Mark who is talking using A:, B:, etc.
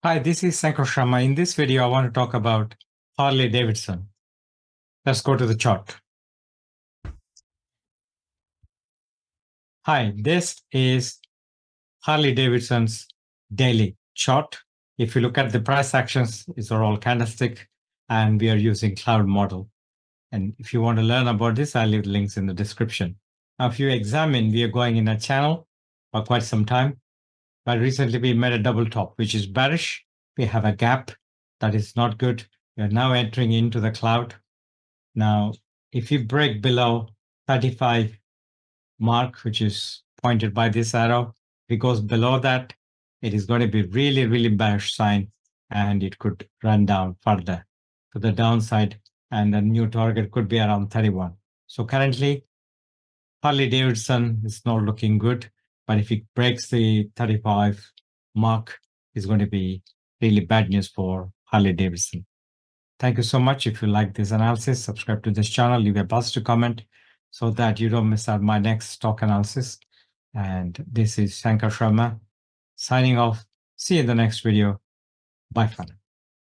A: Hi, this is Sankar Sharma. In this video, I want to talk about Harley Davidson. Let's go to the chart. Hi, this is Harley Davidson's daily chart. If you look at the price actions, these are all candlestick, and we are using cloud model. And if you want to learn about this, I'll leave links in the description. Now, if you examine, we are going in a channel for quite some time, but recently we made a double top, which is bearish. We have a gap that is not good. We are now entering into the cloud. Now, if you break below 35 mark, which is pointed by this arrow, if it goes below that, it is going to be really, really bearish sign, and it could run down further to the downside, and the new target could be around 31. So currently, Harley Davidson is not looking good, but if it breaks the 35 mark, it's going to be really bad news for Harley Davidson. Thank you so much. If you like this analysis, subscribe to this channel, leave a positive comment so that you don't miss out my next stock analysis. And this is Sankar Sharma signing off. See you in the next video. Bye for now.